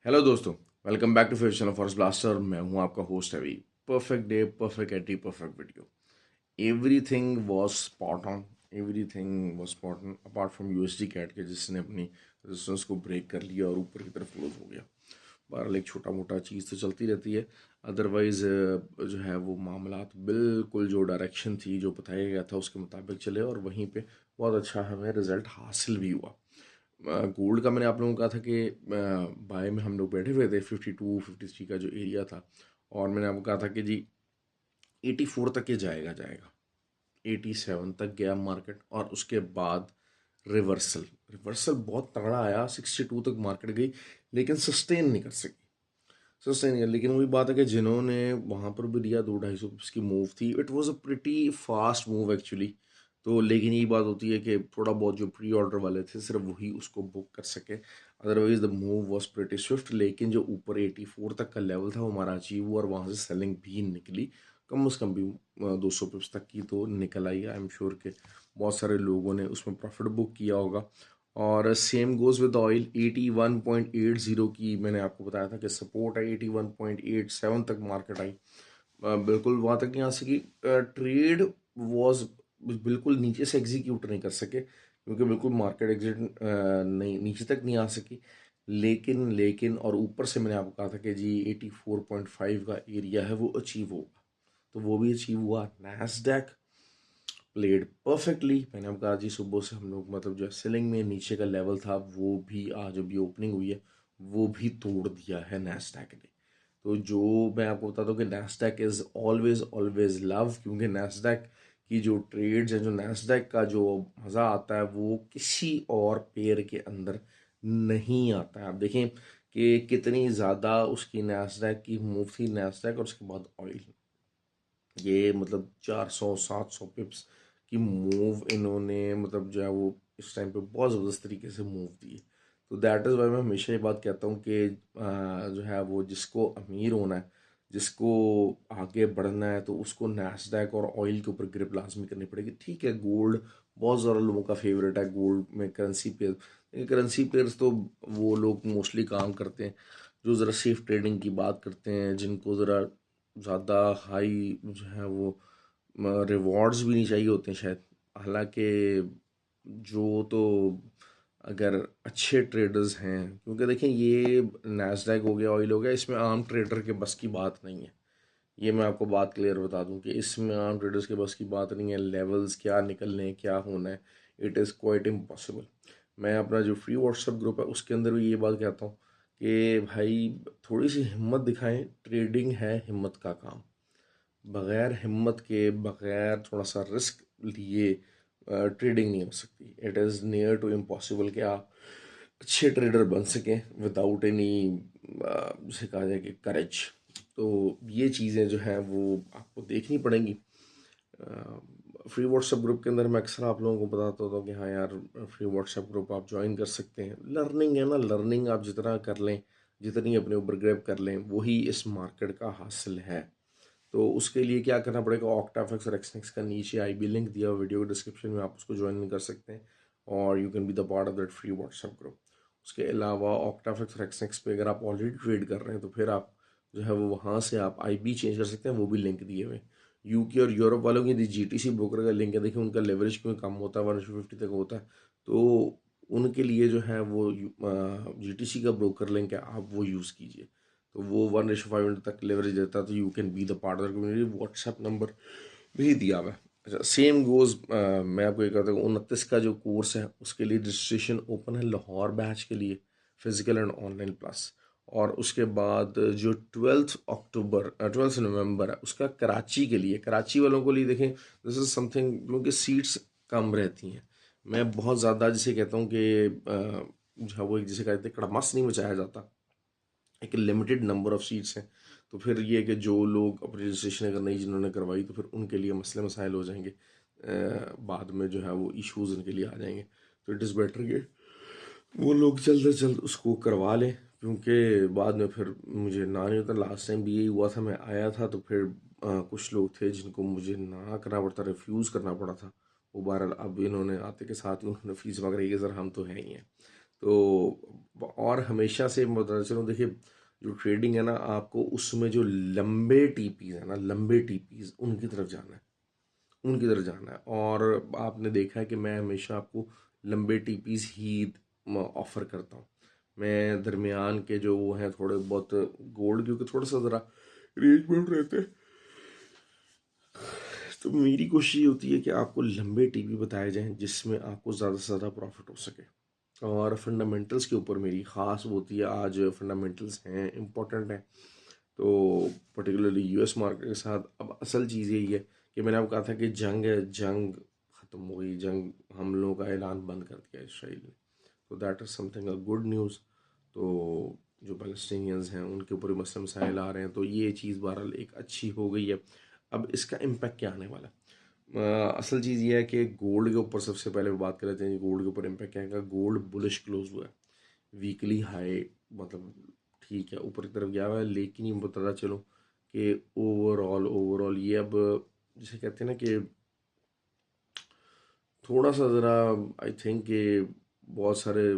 Hello दोस्तों, welcome back to फिर forest blaster. मैं हूं आपका होस्ट अभी। Perfect day, perfect eighty, perfect video. Everything was spot on. Everything was spot on apart from USD CAD के, जिसने अपनी रेजिस्टेंस को ब्रेक कर लिया और ऊपर की तरफ क्लोज हो गया। बहरहाल एक छोटा मोटा चीज़ तो चलती रहती है। अदरवाइज़ जो है वो मामलात बिल्कुल जो डायरेक्शन थी, जो बताया गया था, उसके मुताबिक चले और वहीं पे बहुत अच्छा हमें रिजल्ट हासिल भी हुआ। गोल्ड का मैंने आप लोगों को कहा था कि बाय में हम लोग बैठे हुए थे 52-53 का जो एरिया था। और मैंने आपको कहा था कि जी 84 तक ये जाएगा 87 तक गया मार्केट, और उसके बाद रिवर्सल रिवर्सल बहुत तगड़ा आया, 62 तक मार्केट गई, लेकिन सस्टेन नहीं कर सकी। सस्टेन नहीं कर, लेकिन वही बात है कि जिन्होंने वहाँ पर भी लिया 200-250 पिप्स की मूव थी, it was a pretty fast move actually. तो लेकिन यही बात होती है कि थोड़ा बहुत जो प्री ऑर्डर वाले थे सिर्फ वही उसको बुक कर सके। Otherwise the move was pretty Swift. लेकिन जो ऊपर 84 तक का लेवल था वो हमारा अचीव हुआ, और वहाँ से सेलिंग भी निकली। कम से कम भी 200 पिप्स तक की तो निकल आई। आई एम श्योर के बहुत सारे लोगों ने उसमें प्रॉफिट बुक किया होगा। और सेम गोज़ विद ऑयल। 81.80 की मैंने आपको बताया था कि सपोर्ट है, 81.87 तक मार्केट आई। बिल्कुल वहाँ तक नहीं आ सकी। ट्रेड वॉज बिल्कुल नीचे से एग्जीक्यूट नहीं कर सके, क्योंकि बिल्कुल मार्केट एग्जिट नहीं, नीचे तक नहीं आ सकी। लेकिन और ऊपर से मैंने आपको कहा था कि जी 84.5 का एरिया है वो अचीव होगा, तो वो भी अचीव हुआ। Nasdaq played perfectly. मैंने आपको कहा जी सुबह से हम लोग मतलब जो सेलिंग में नीचे का लेवल था वो भी आज अभी ओपनिंग हुई है, वो भी तोड़ दिया है नैस्डैक ने। तो जो मैं आपको बताता हूँ कि Nasdaq is always always love, क्योंकि नैस्डैक की जो ट्रेड्स हैं, जो नैस्डैक का जो मज़ा आता है वो किसी और पेयर के अंदर नहीं आता है। आप देखें कि कितनी ज़्यादा उसकी नैस्डैक की मूव थी, नैस्डैक और उसके बाद ऑयल। ये मतलब 400-700 पिप्स की मूव इन्होंने मतलब जो है वो इस टाइम पे बहुत ज़बरदस्त तरीके से मूव दी है। तो दैट इज़ वाई मैं हमेशा ये बात कहता हूँ कि जो है वो जिसको अमीर होना है, जिसको आगे बढ़ना है, तो उसको नैस्डैक और ऑयल के ऊपर ग्रिप लाजमी करनी पड़ेगी। ठीक है, गोल्ड बहुत ज़्यादा लोगों का फेवरेट है, गोल्ड में करेंसी पेयर। लेकिन करेंसी पेयर्स तो वो लोग मोस्टली काम करते हैं जो ज़रा सेफ ट्रेडिंग की बात करते हैं, जिनको ज़रा ज़्यादा हाई जो है वो रिवॉर्ड्स भी नहीं चाहिए होते हैं शायद। हालांकि जो तो अगर अच्छे ट्रेडर्स हैं, क्योंकि देखें ये नैस्डैक हो गया, ऑयल हो गया, इसमें आम ट्रेडर के बस की बात नहीं है। ये मैं आपको बात क्लियर बता दूं कि इसमें आम ट्रेडर्स के बस की बात नहीं है। लेवल्स क्या निकलने हैं, क्या होना है, इट इज़ क्वाइट इम्पॉसिबल। मैं अपना जो फ्री व्हाट्सएप ग्रुप है उसके अंदर भी ये बात कहता हूँ कि भाई थोड़ी सी हिम्मत दिखाएं, ट्रेडिंग है हिम्मत का काम। बग़ैर हिम्मत के, बग़ैर थोड़ा सा रिस्क लिए ट्रेडिंग नहीं हो सकती। It is near to impossible कि आप अच्छे ट्रेडर बन सकें विदाउट एनी, जिसे कहा जाए कि करेज। तो ये चीज़ें जो हैं वो आपको देखनी पड़ेंगी। फ्री व्हाट्सएप ग्रुप के अंदर मैं अक्सर आप लोगों को बताता होता हूँ कि हाँ यार, फ्री व्हाट्सएप ग्रुप आप ज्वाइन कर सकते हैं। लर्निंग है ना, लर्निंग आप जितना कर लें, जितनी अपने ऊपर ग्रैब कर लें, वही इस मार्केट का हासिल है। तो उसके लिए क्या करना पड़ेगा, ऑक्टाफेक्स और एक्सनेक्स का नीचे आई बी लिंक दिया हुआ वीडियो के डिस्क्रिप्शन में, आप उसको ज्वाइन कर सकते हैं और you can be the part of that free WhatsApp group. उसके अलावा ऑक्टाफेक्स और एक्सनेक्स पे अगर आप ऑलरेडी ट्रेड कर रहे हैं तो फिर आप जो है वो वहाँ से आप आई बी चेंज कर सकते हैं, वो भी लिंक दिए हुए हैं। यूके और यूरोप वालों की यदि जी टी सी ब्रोकर का लिंक है, देखिए उनका लेवरेज क्यों कम होता है, 150 तक होता है। तो उनके लिए जो है वो जी टी सी का ब्रोकर लिंक है, आप वो यूज़ कीजिए। तो वो 1:5 तक लेवरेज देता है, तो you can be the part of the community. WhatsApp number भी दिया हुआ है। अच्छा, सेम गोज़, मैं आपको ये कहता हूँ 29 का जो कोर्स है उसके लिए रजिस्ट्रेशन ओपन है लाहौर बैच के लिए, फिजिकल एंड ऑनलाइन प्लस। और उसके बाद जो 12 अक्टूबर 12 नवंबर है उसका कराची के लिए, कराची वालों के लिए देखें, दिस इज़ समथिंग, क्योंकि सीट्स कम रहती हैं। मैं बहुत ज़्यादा जिसे कहता हूँ कि जो है वो एक जिसे कहते हैं कड़मास नहीं मचाया जाता, एक लिमिटेड नंबर ऑफ़ सीट्स हैं। तो फिर ये है कि जो लोग अपनी रजिस्ट्रेशन अगर नहीं जिन्होंने करवाई, तो फिर उनके लिए मसले मसाइल हो जाएंगे। बाद में जो है वो इश्यूज़ उनके लिए आ जाएंगे। तो इट इज़ बेटर कि वो लोग जल्द से जल्द उसको करवा लें, क्योंकि बाद में फिर मुझे ना नहीं होता। लास्ट टाइम भी यही हुआ था, मैं आया था तो फिर कुछ लोग थे जिनको मुझे ना करना पड़ता, रिफ्यूज़ करना पड़ा था। वो बहरहाल अब इन्होंने आते के साथ ही उन्होंने फीस मांग रही है कि सर हम तो हैं ही हैं। तो और हमेशा से मैं बताना चलूँ, देखिए जो ट्रेडिंग है ना, आपको उसमें जो लंबे टीपीज है ना, लंबे टीपीज उनकी तरफ जाना है, उनकी तरफ जाना है। और आपने देखा है कि मैं हमेशा आपको लंबे टीपीज ही ऑफर करता हूँ। मैं दरमियान के जो वो हैं थोड़े बहुत गोल्ड, क्योंकि थोड़ा सा ज़रा रेंज में रहते हैं, तो मेरी कोशिश ये होती है कि आपको लंबे टीपी बताए जाएं जिसमें आपको ज़्यादा से ज़्यादा प्रॉफिट हो सके। और फंडामेंटल्स के ऊपर मेरी ख़ास वो होती है, आज फंडामेंटल्स हैं इम्पोर्टेंट हैं। तो पर्टिकुलरली यूएस मार्केट के साथ अब असल चीज़ यही है कि मैंने आपको कहा था कि जंग है, जंग ख़त्म हो गई, जंग हमलों का ऐलान बंद कर दिया इसराइल ने। तो that is something a good news. तो जो पैलेस्टीनियंस हैं उनके ऊपर मसले मसाइल आ रहे हैं, तो ये चीज़ बहरहाल एक अच्छी हो गई है। अब इसका इम्पैक्ट क्या आने वाला है? असल चीज़ ये है कि गोल्ड के ऊपर सबसे पहले बात कर लेते हैं। गोल्ड के ऊपर इम्पैक्ट क्या है? गोल्ड बुलिश क्लोज हुआ है, वीकली हाई, मतलब ठीक है ऊपर की तरफ गया हुआ है, लेकिन ये बताता चलो कि ओवरऑल ये अब जिसे कहते हैं ना कि थोड़ा सा ज़रा आई थिंक कि बहुत सारे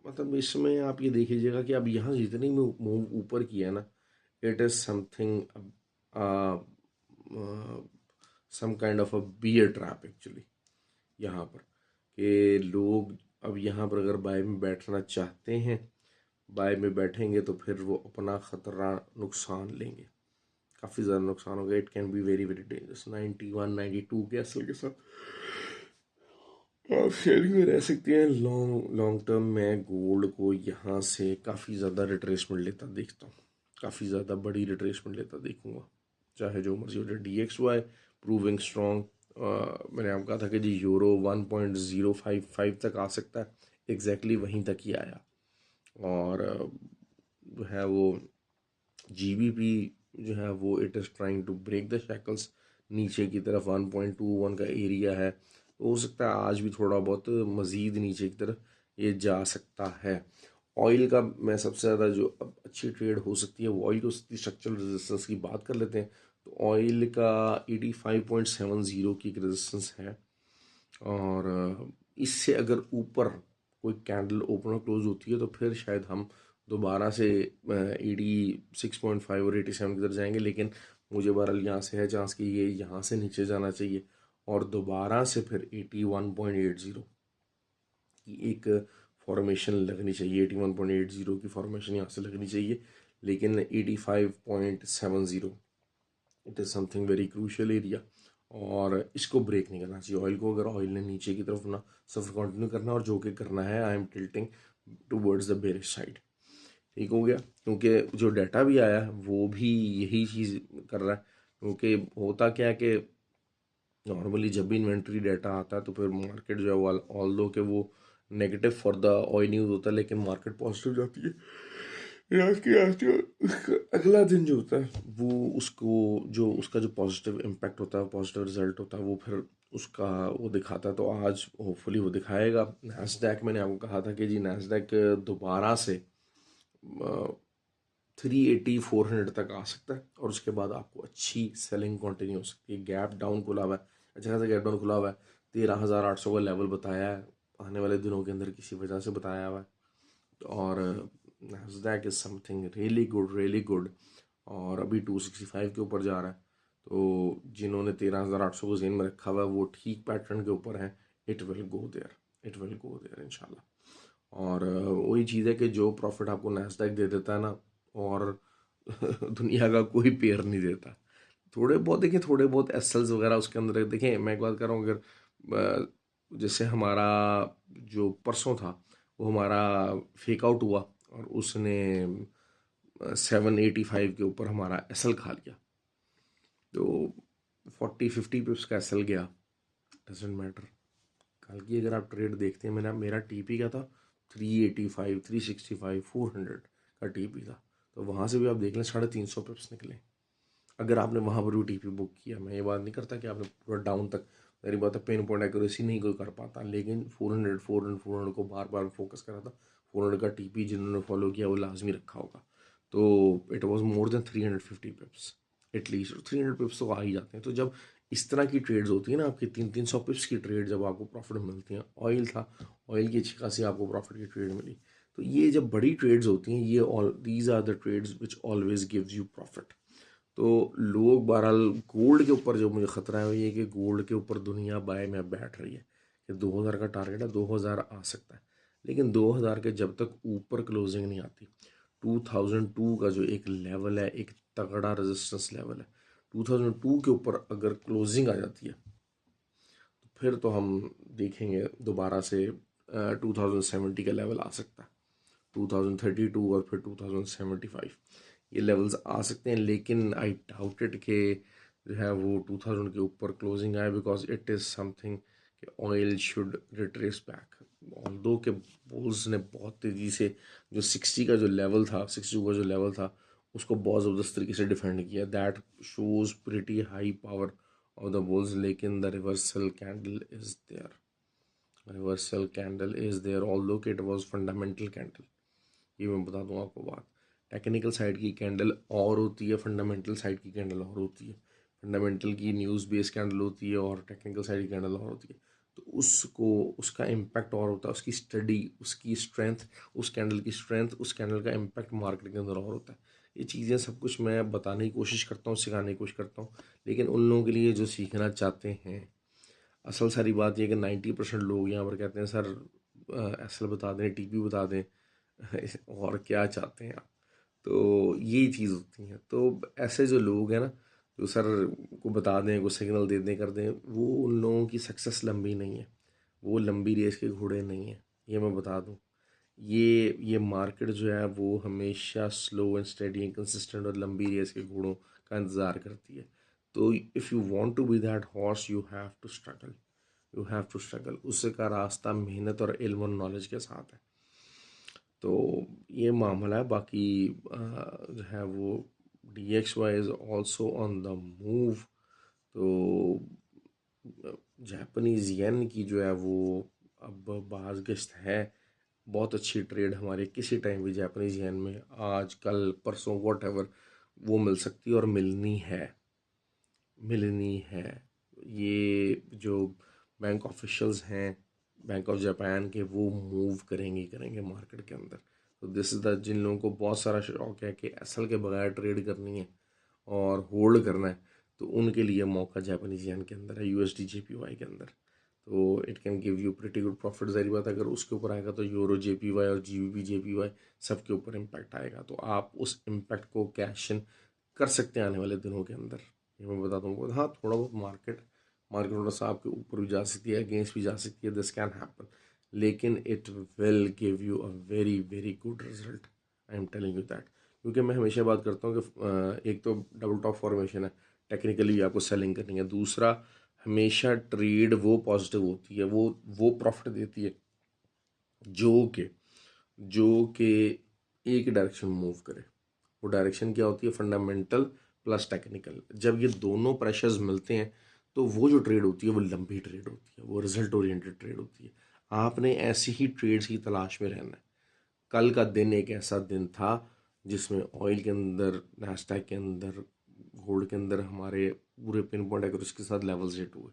मतलब इसमें आप ये देख लीजिएगा कि अब यहाँ जितनी मूव ऊपर किया है ना, it is something some kind of a bear trap actually यहाँ पर, कि लोग अब यहाँ पर अगर बाय में बैठना चाहते हैं, बाय में बैठेंगे तो फिर वो अपना ख़तरा नुकसान लेंगे, काफ़ी ज़्यादा नुकसान होगा। It can be very very dangerous. 91 92 के असल के साथ आप शेयरिंग में रह सकते हैं। लॉन्ग लॉन्ग टर्म में गोल्ड को यहाँ से काफ़ी ज़्यादा रिट्रेसमेंट लेता देखता हूँ, काफ़ी ज़्यादा बड़ी रिट्रेसमेंट लेता देखूंगा, चाहे जो मर्जी हो जाए। DXY proving strong. मैंने आपको कहा था कि जी यूरो 1.055 तक आ सकता है, एग्जैक्टली वहीं तक ही आया। और जो है वो GBP जो है वो it is trying to break the shackles, नीचे की तरफ 1.21 का एरिया है, तो हो सकता है आज भी थोड़ा बहुत मज़ीद नीचे की तरफ ये जा सकता है। ऑयल का मैं सबसे ज़्यादा जो अब अच्छी ट्रेड हो सकती है वो ऑयल की हो सकती है। स्ट्रक्चरल रेजिस्टेंस की बात कर लेते हैं, तो ऑयल का 85.70 की एक रेजिस्टेंस है। और इससे अगर ऊपर कोई कैंडल ओपन और क्लोज होती है तो फिर शायद हम दोबारा से 86.5 और 87 की तरफ जाएंगे, लेकिन मुझे बहरहाल यहाँ से है चांस कि ये यहाँ से नीचे जाना चाहिए और दोबारा से फिर 81.80 की एक फॉर्मेशन लगनी चाहिए। 81.80 की फॉर्मेशन यहाँ से लगनी चाहिए, लेकिन 85.70 it is something very crucial area, और इसको ब्रेक नहीं करना चाहिए ऑयल को। अगर ऑयल ने नीचे की तरफ ना सफ़र कंटिन्यू करना और जो कि करना है, I am tilting towards the bearish side. ठीक हो गया, क्योंकि जो डाटा भी आया है वो भी यही चीज़ कर रहा है। क्योंकि होता क्या है कि नॉर्मली जब भी इन्वेंट्री डाटा आता है तो फिर मार्केट जो है वो ऑल दो कि वो negative for the oil news होता है, लेकिन मार्केट पॉजिटिव जाती है। रात के रात उसका अगला दिन जो होता है वो उसको जो उसका जो पॉजिटिव इम्पैक्ट होता है, पॉजिटिव रिजल्ट होता है, वो फिर उसका वो दिखाता है। तो आज होपफुली वो दिखाएगा। नैस्डैक मैंने आपको कहा था कि जी नैस्डैक दोबारा से 380 400 तक आ सकता है, और उसके बाद आपको अच्छी सेलिंग कंटिन्यू हो सकती है। गैप डाउन खुला हुआ है, अच्छा खासा गैप डाउन खुला हुआ है। 13,800 का लेवल बताया है, आने वाले दिनों के अंदर किसी वजह से बताया हुआ है। और Nasdaq is something really good, really good. और अभी 265 के ऊपर जा रहा है, तो जिन्होंने 13,800 को जेन में रखा हुआ है वो ठीक पैटर्न के ऊपर है। It will go there, it will go there इंशाल्लाह। और वही चीज़ है कि जो प्रॉफिट आपको नैस्डैक दे देता है ना, और दुनिया का कोई पेयर नहीं देता। थोड़े बहुत देखिए, थोड़े बहुत एसएल्स वगैरह उसके अंदर देखें। मैं एक बात कर रहा हूँ, अगर जैसे हमारा जो परसों था वो हमारा फेक आउट हुआ और उसने 785 के ऊपर हमारा एसएल खा लिया, तो 40 50 पिप्स का एसएल गया, डजेंट मैटर। कल की अगर आप ट्रेड देखते हैं, मेरा टीपी का था 385 365 400 का टीपी था, तो वहाँ से भी आप देख लें 350 पिप्स निकले। अगर आपने वहाँ पर भी टीपी बुक किया, मैं ये बात नहीं करता कि आपने पूरा डाउन तक, मेरी बात है पिन पॉइंट एक्यूरेसी नहीं कोई कर पाता, लेकिन 400 को बार बार फोकस करा था। 400 का टीपी जिन्होंने फॉलो किया वो लाजमी रखा होगा। तो it was more than 350 पिप्स, at least 300 पिप्स तो आ ही जाते हैं। तो जब इस तरह की ट्रेड्स होती है ना आपकी 300 पिप्स की ट्रेड जब आपको प्रॉफिट मिलती हैं। ऑयल था, ऑयल की अच्छी खासी आपको प्रॉफिट की ट्रेड मिली। तो ये जब बड़ी ट्रेड्स होती हैं, ये all these are the trades which always gives you profit. तो लोग बहरहाल गोल्ड के ऊपर जो मुझे ख़तरा है वो ये कि गोल्ड के ऊपर दुनिया बाय में बैठ रही है कि 2000 का टारगेट है, 2000 आ सकता है, लेकिन 2000 के जब तक ऊपर क्लोजिंग नहीं आती, 2002 का जो एक लेवल है, एक तगड़ा रेजिस्टेंस लेवल है, 2002 के ऊपर अगर क्लोजिंग आ जाती है तो फिर तो हम देखेंगे दोबारा से 2070 का लेवल आ सकता है, 2032 और फिर 2075 ये लेवल्स आ सकते हैं। लेकिन आई डाउट इट कि जो है वो 2000 के ऊपर क्लोजिंग आए, बिकॉज इट इज़ समथिंग कि oil should retrace back. Although के बुल्स ने बहुत तेज़ी से जो 60 का जो लेवल था, 62 का जो लेवल था, उसको बहुत ज़बरदस्त तरीके से डिफेंड किया। That shows pretty high power of the bulls. लेकिन the reversal candle is there, reversal candle is there although कि इट वॉज फंडामेंटल कैंडल। ये मैं बता दूँ आपको बात, टेक्निकल साइड की कैंडल और होती है, फंडामेंटल साइड की कैंडल और होती है। फंडामेंटल की न्यूज़ बेस्ड कैंडल होती है और टेक्निकल साइड की कैंडल और होती है। तो उसको, उसका इम्पैक्ट और होता है, उसकी स्टडी, उसकी स्ट्रेंथ, उस कैंडल की स्ट्रेंथ, उस कैंडल का इम्पैक्ट मार्केट के अंदर और होता है। ये चीज़ें सब कुछ मैं बताने की कोशिश करता हूँ, सिखाने की कोशिश करता हूँ, लेकिन उन लोगों के लिए जो सीखना चाहते हैं, असल सारी बात यह है कि 90% लोग यहाँ पर कहते हैं सर एसल बता दें, टीपी बता दें और क्या चाहते हैं आप। तो यही चीज़ होती है। तो ऐसे जो लोग हैं ना, जो सर को बता दें, को सिग्नल दे दें, कर दें, वो उन लोगों की सक्सेस लंबी नहीं है, वो लंबी रेस के घोड़े नहीं हैं, ये मैं बता दूं। ये मार्केट जो है वो हमेशा slow and steady and consistent और लंबी रेस के घोड़ों का इंतज़ार करती है। तो if you want to be that horse you have to struggle, you have to struggle. उसका रास्ता मेहनत और इल्म और नॉलेज के साथ है। तो ये मामला है। बाकी जो है वो DXY is also on the move. तो जापानीज़ येन की जो है वो अब बाज़गश्त है। बहुत अच्छी ट्रेड हमारे किसी टाइम भी जापानीज़ येन में, आज कल परसों वॉट एवर, वो मिल सकती है और मिलनी है, मिलनी है। ये जो बैंक ऑफिशियल्स हैं बैंक ऑफ जापान के, वो मूव करेंगे ही करेंगे मार्केट के अंदर। तो दिस इज़ द, जिन लोगों को बहुत सारा शौक है कि असल के बगैर ट्रेड करनी है और होल्ड करना है, तो उनके लिए मौका जापानीज येन के अंदर है, USD JPY के अंदर। तो it can give you pretty good profit. सारी बात अगर उसके ऊपर आएगा तो यूरो JPY और GBP JPY सबके ऊपर इम्पैक्ट आएगा, तो आप उस इम्पैक्ट को कैश इन कर सकते हैं आने वाले दिनों के अंदर। ये मैं बताता हूँ। हाँ, थोड़ा बहुत मार्केट मार्केट थोड़ा सा आपके ऊपर भी जा सकती है, अगेंस्ट भी जा सकती है, दिस कैन हैपन, लेकिन it will give you a very very good result, I am telling you that. क्योंकि मैं हमेशा बात करता हूँ कि एक तो डबल टॉप फॉर्मेशन है, टेक्निकली आपको सेलिंग करनी है। दूसरा, हमेशा ट्रेड वो पॉजिटिव होती है, वो प्रॉफिट देती है जो कि एक डायरेक्शन मूव करे। वो डायरेक्शन क्या होती है? Fundamental plus technical. जब ये दोनों प्रेशर्स मिलते हैं तो वो जो ट्रेड होती है वो लंबी ट्रेड होती है, वो रिजल्ट ओरिएंटेड ट्रेड होती है। आपने ऐसी ही ट्रेड्स की तलाश में रहना है। कल का दिन एक ऐसा दिन था जिसमें ऑयल के अंदर, नास्डैक के अंदर, गोल्ड के अंदर हमारे पूरे पिन पॉइंट अगर उसके साथ लेवल्स हिट हुए।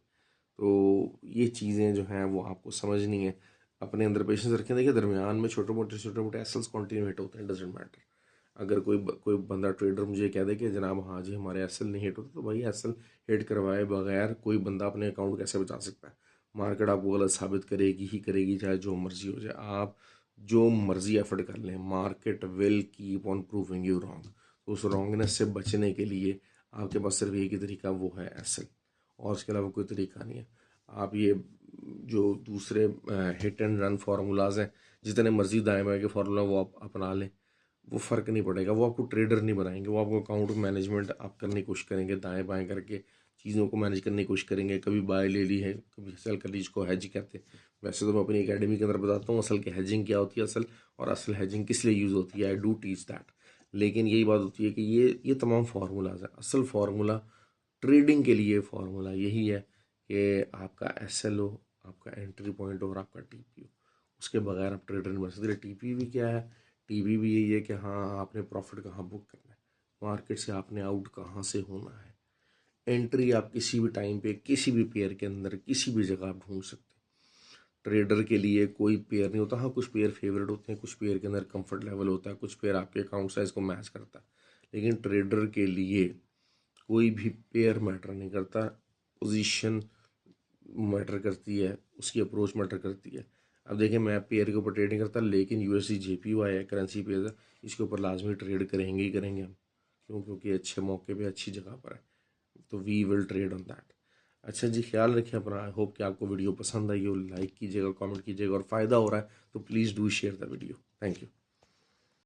तो ये चीज़ें जो हैं वो आपको समझनी है, अपने अंदर पेशेंस रखें। देखिए, दरमियान में छोटे मोटे एसल्स कॉन्टिन्यू हिट होते हैं, डजेंट मैटर। अगर कोई बंदा ट्रेडर मुझे कह दे कि जनाब हाँ जी हमारे एसएल नहीं हिट होते, तो भाई एसएल हिट करवाए बगैर कोई बंदा अपने अकाउंट कैसे बचा सकता है? मार्केट आपको गलत साबित करेगी ही करेगी, चाहे जो मर्जी हो जाए। आप जो मर्जी एफर्ट कर लें, market will keep on proving you wrong. तो उस रॉन्गनेस से बचने के लिए आपके पास सिर्फ एक ही तरीका, वो है एसएल, और उसके अलावा कोई तरीका नहीं है। आप ये जो दूसरे हिट एंड रन फार्मूलाज हैं, जितने मर्जी दाएं बाएं के फार्मूला वो आप अपना लें, वो फ़र्क नहीं पड़ेगा। वो आपको ट्रेडर नहीं बनाएंगे, वो आपको अकाउंट मैनेजमेंट आप करने की कोशिश करेंगे, दाएं बाएं करके चीज़ों को मैनेज करने की कोशिश करेंगे। कभी बाय ले ली है, कभी सेल कर ली, जिसको हैज कहते हैं। वैसे तो मैं अपनी एकेडमी के अंदर बताता हूँ असल की हैजिंग क्या होती है, असल और असल हैजिंग किस लिए यूज़ होती है, आई डू टीच दैट। लेकिन यही बात होती है कि ये तमाम फार्मूलाज हैं। असल फार्मूला ट्रेडिंग के लिए फार्मूला यही है कि आपका SL हो, आपका एंट्री पॉइंट हो और आपका TP हो। उसके बगैर आप ट्रेडर नहीं बन सकते। TP भी क्या है? TP भी यही है कि हाँ, आपने प्रॉफिट कहाँ बुक करना है, मार्केट से आपने आउट कहाँ से होना है। एंट्री आप किसी भी टाइम पे किसी भी पेयर के अंदर किसी भी जगह आप ढूंढ सकते हैं। ट्रेडर के लिए कोई पेयर नहीं होता। हाँ, कुछ पेयर फेवरेट होते हैं, कुछ पेयर के अंदर कंफर्ट लेवल होता है, कुछ पेयर आपके अकाउंट साइज को मैच करता है, लेकिन ट्रेडर के लिए कोई भी पेयर मैटर नहीं करता। पोजीशन मैटर करती है, उसकी अप्रोच मैटर करती है। अब देखिए, मैं पेयर के ऊपर ट्रेड नहीं करता, लेकिन यूएसडी जेपीवाई है, करेंसी पेयर है, इसके ऊपर लाजमी ट्रेड करेंगे ही करेंगे हम। क्यों? क्योंकि अच्छे मौके पे अच्छी जगह पर है, तो we will trade on that. अच्छा जी, ख्याल रखें अपना। आई होप कि आपको वीडियो पसंद आई हो। लाइक कीजिएगा, कमेंट कीजिएगा, और फ़ायदा हो रहा है तो please do share the video. Thank you.